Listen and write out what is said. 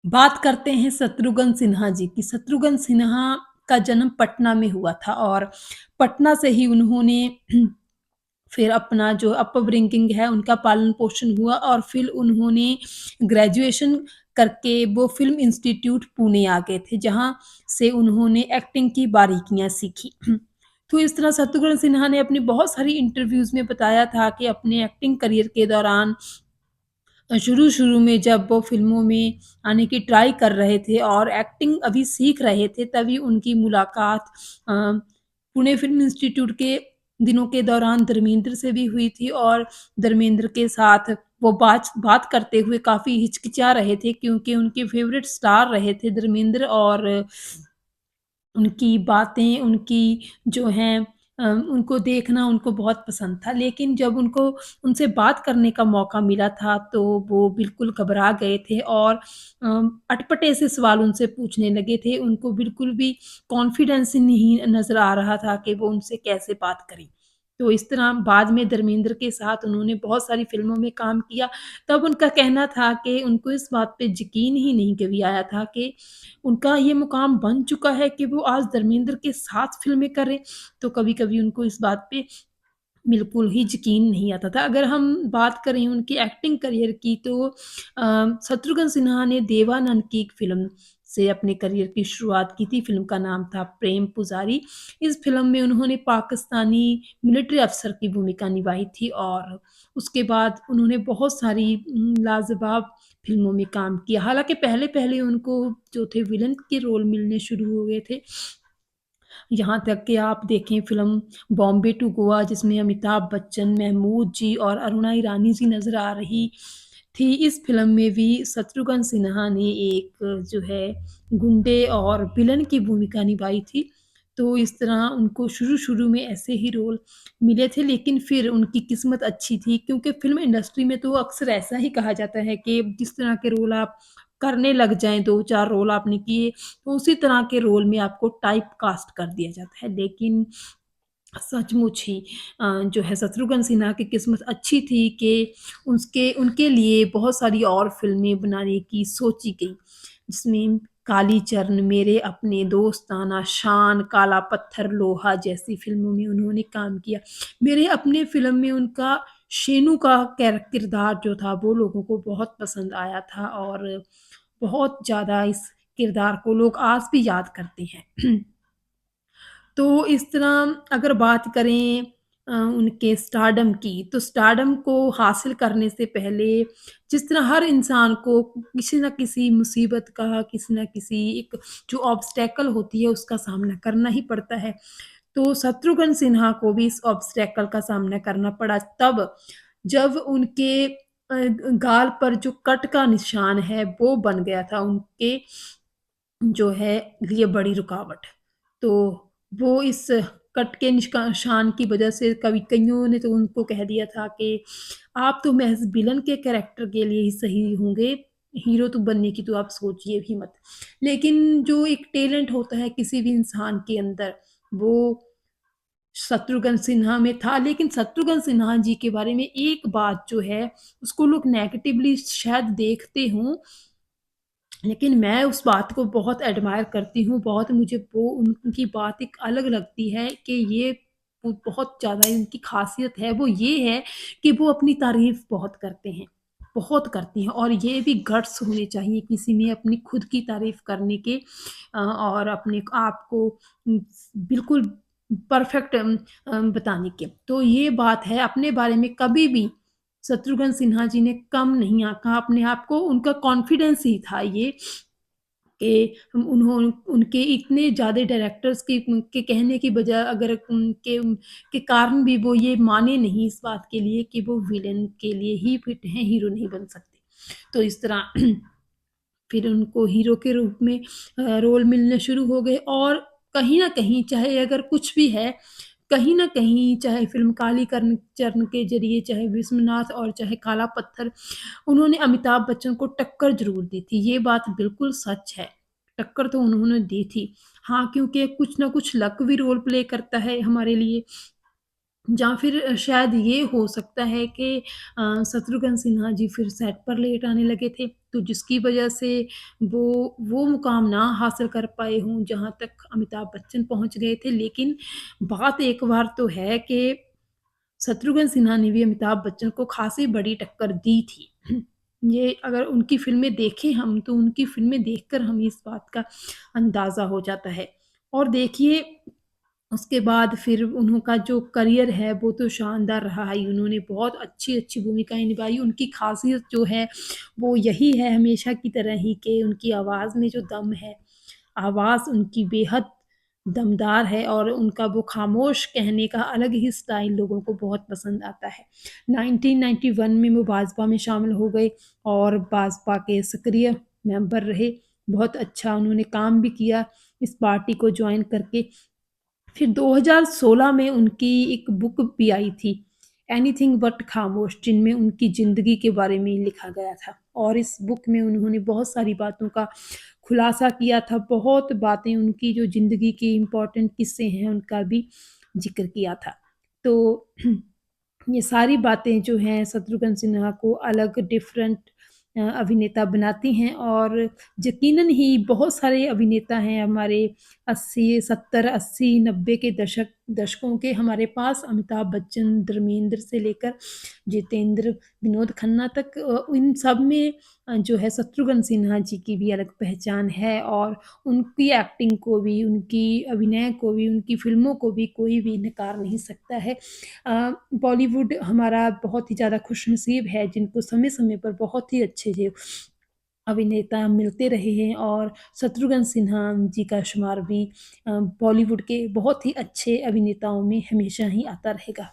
बात करते हैं शत्रुघ्न सिन्हा जी की। शत्रुघ्न सिन्हा का जन्म पटना में हुआ था और पटना से ही उन्होंने फिर अपना जो अपब्रिंगिंग है उनका पालन-पोषण हुआ और फिर उन्होंने ग्रेजुएशन करके वो फ़िल्म इंस्टीट्यूट पुणे आ गए थे, जहाँ से उन्होंने एक्टिंग की बारीकियाँ सीखी। तो इस तरह शत्रुघ्न सिन्हा ने अपनी बहुत सारी इंटरव्यूज़ में बताया था कि अपने एक्टिंग करियर के दौरान शुरू-शुरू में जब वो फ़िल्मों में आने की ट्राई कर रहे थे और एक्टिंग अभी सीख रहे थे, तभी उनकी मुलाकात पुणे फ़िल्म इंस्टीट्यूट के दिनों के दौरान धर्मेंद्र से भी हुई थी और धर्मेंद्र के साथ वो बात बात करते हुए काफ़ी हिचकिचा रहे थे क्योंकि उनके फ़ेवरेट स्टार रहे थे धर्मेंद्र और उनकी बातें, उनकी जो हैं उनको देखना उनको बहुत पसंद था। लेकिन जब उनको उनसे बात करने का मौका मिला था, तो वो बिल्कुल घबरा गए थे और अटपटे से सवाल उनसे पूछने लगे थे। उनको बिल्कुल भी कॉन्फिडेंस नहीं नज़र आ रहा था कि वो उनसे कैसे बात करें। तो इस तरह बाद में धर्मेंद्र के साथ उन्होंने बहुत सारी फ़िल्मों में काम किया। तब उनका कहना था कि उनको इस बात पे यकीन ही नहीं कभी आया था कि उनका ये मुकाम बन चुका है कि वो आज धर्मेंद्र के साथ फ़िल्में करें, तो कभी-कभी उनको इस बात पे बिल्कुल ही यकीन नहीं आता था। अगर हम बात करें उनकी एक्टिंग करियर की तो शत्रुघ्न सिन्हा ने देवानंद की एक फ़िल्म से अपने करियर की शुरुआत की थी। फ़िल्म का नाम था प्रेम पुजारी। इस फ़िल्म में उन्होंने पाकिस्तानी मिलिट्री अफ़सर की भूमिका निभाई थी और उसके बाद उन्होंने बहुत सारी लाजवाब फ़िल्मों में काम किया। हालाँकि पहले-पहले उनको जो थे विलेन के रोल मिलने शुरू हो गए थे। यहाँ तक कि आप देखें फ़िल्म बॉम्बे टू गोवा जिसमें अमिताभ बच्चन, महमूद जी और अरुणा ईरानी जी नज़र आ रही थी। इस फ़िल्म में भी शत्रुघ्न सिन्हा ने एक जो है गुंडे और विलेन की भूमिका निभाई थी। तो इस तरह उनको शुरू-शुरू में ऐसे ही रोल मिले थे लेकिन फिर उनकी किस्मत अच्छी थी क्योंकि फ़िल्म इंडस्ट्री में तो अक्सर ऐसा ही कहा जाता है कि जिस तरह के रोल आप करने लग जाएँ, 2-4 रोल आपने किए तो उसी तरह के रोल में आपको टाइप कास्ट कर दिया जाता है। लेकिन सचमुच ही जो है शत्रुघ्न सिन्हा की किस्मत अच्छी थी कि उसके उनके लिए बहुत सारी और फ़िल्में बनाने की सोची गई, जिसमें कालीचरण, मेरे अपने, दोस्ताना, शान, काला पत्थर, लोहा जैसी फ़िल्मों में उन्होंने काम किया। मेरे अपने फ़िल्म में उनका शेनु का किरदार जो था वो लोगों को बहुत पसंद आया था और बहुत ज़्यादा इस किरदार को लोग आज भी याद करते हैं। तो इस तरह अगर बात करें उनके स्टारडम की, तो स्टारडम को हासिल करने से पहले जिस तरह हर इंसान को किसी न किसी मुसीबत का, किसी न किसी एक जो ऑब्स्टैकल होती है, उसका सामना करना ही पड़ता है। तो शत्रुघ्न सिन्हा को भी इस ऑब्स्टैकल का सामना करना पड़ा तब, जब उनके गाल पर जो कट का निशान है, वो बन गया था उनके जो है लिए बड़ी रुकावट। तो वो इस कट के निशान की वजह से कभी कइयों ने तो उनको कह दिया था कि आप तो महज़ विलन के कैरेक्टर के लिए ही सही होंगे, हीरो तो बनने की तो आप सोचिए भी मत। लेकिन जो एक टैलेंट होता है किसी भी इंसान के अंदर, वो शत्रुघ्न सिन्हा में था। लेकिन शत्रुघ्न सिन्हा जी के बारे में एक बात जो है, उसको लोग नेगेटिवली शायद देखते हों, लेकिन मैं उस बात को बहुत एडमायर करती हूँ, बहुत मुझे वो उनकी बात एक अलग लगती है कि ये वो बहुत ज़्यादा इनकी ख़ासियत है, वो ये है कि वो अपनी तारीफ़ बहुत करते हैं, बहुत करती हैं और ये भी गट्स होने चाहिए किसी में अपनी खुद की तारीफ़ करने के और अपने आप को बिल्कुल परफ़ेक्ट बताने के। तो ये बात है अपने बारे में कभी भी शत्रुघ्न सिन्हा जी ने कम नहीं आँका अपने आप को, उनका कॉन्फिडेंस ही था ये कि उनके इतने ज़्यादा डायरेक्टर्स के कहने की बजाय अगर के कारण भी वो ये माने नहीं इस बात के लिए कि वो विलेन के लिए ही फिट हैं, हीरो नहीं बन सकते। तो इस तरह फिर उनको हीरो के रूप में रोल मिलने शुरू हो गए और कहीं न कहीं चाहे अगर कुछ भी है, कहीं न कहीं चाहे फ़िल्म काली कर्ण चरण के ज़रिए, चाहे विश्वनाथ और चाहे काला पत्थर, उन्होंने अमिताभ बच्चन को टक्कर ज़रूर दी थी, ये बात बिल्कुल सच है। टक्कर तो उन्होंने दी थी। हाँ, क्योंकि कुछ न कुछ लक भी रोल प्ले करता है हमारे लिए। या फिर शायद ये हो सकता है कि शत्रुघ्न सिन्हा जी फिर सेट पर लेट आने लगे थे, तो जिसकी वजह से वो मुकाम ना हासिल कर पाए हों, जहाँ तक अमिताभ बच्चन पहुँच गए थे। लेकिन बात एक बार तो है कि शत्रुघ्न सिन्हा ने भी अमिताभ बच्चन को खासी बड़ी टक्कर दी थी। ये अगर उनकी फ़िल्में देखें हम, तो उनकी फ़िल्में देखकर हमें इस बात का अंदाज़ा हो जाता है। और देखिए उसके बाद फिर उन्हों जो करियर है वो तो शानदार रहा ही, उन्होंने बहुत अच्छी-अच्छी भूमिकाएँ निभाई। उनकी ख़ासियत जो है वो यही है हमेशा की तरह ही कि उनकी आवाज़ में जो दम है, आवाज़ उनकी बेहद दमदार है और उनका वो खामोश कहने का अलग ही स्टाइल लोगों को बहुत पसंद आता है। 1991 में वो भाजपा में शामिल हो गए और भाजपा के सक्रिय मेंबर रहे। बहुत अच्छा उन्होंने काम भी किया इस पार्टी को जॉइन करके। फिर 2016 में उनकी एक बुक भी आई थी, एनीथिंग बट खामोश, जिनमें उनकी ज़िंदगी के बारे में लिखा गया था और इस बुक में उन्होंने बहुत सारी बातों का खुलासा किया था, बहुत बातें उनकी जो ज़िंदगी के इम्पोर्टेंट किस्से हैं, उनका भी ज़िक्र किया था। तो ये सारी बातें जो हैं शत्रुघ्न सिन्हा को अलग डिफरेंट अभिनेता बनाती हैं और यकीनन ही बहुत सारे अभिनेता हैं हमारे 80 70 80 90 के दशकों के हमारे पास अमिताभ बच्चन, धर्मेंद्र से लेकर जितेंद्र, विनोद खन्ना तक इन सब में जो है शत्रुघ्न सिन्हा जी की भी अलग पहचान है और उनकी एक्टिंग को भी, उनकी अभिनय को भी, उनकी फ़िल्मों को भी कोई भी नकार नहीं सकता है। बॉलीवुड हमारा बहुत ही ज़्यादा खुशनसीब है जिनको समय-समय पर बहुत ही अच्छे जो अभिनेता मिलते रहे हैं और शत्रुघ्न सिन्हा जी का शुमार भी बॉलीवुड के बहुत ही अच्छे अभिनेताओं में हमेशा ही आता रहेगा।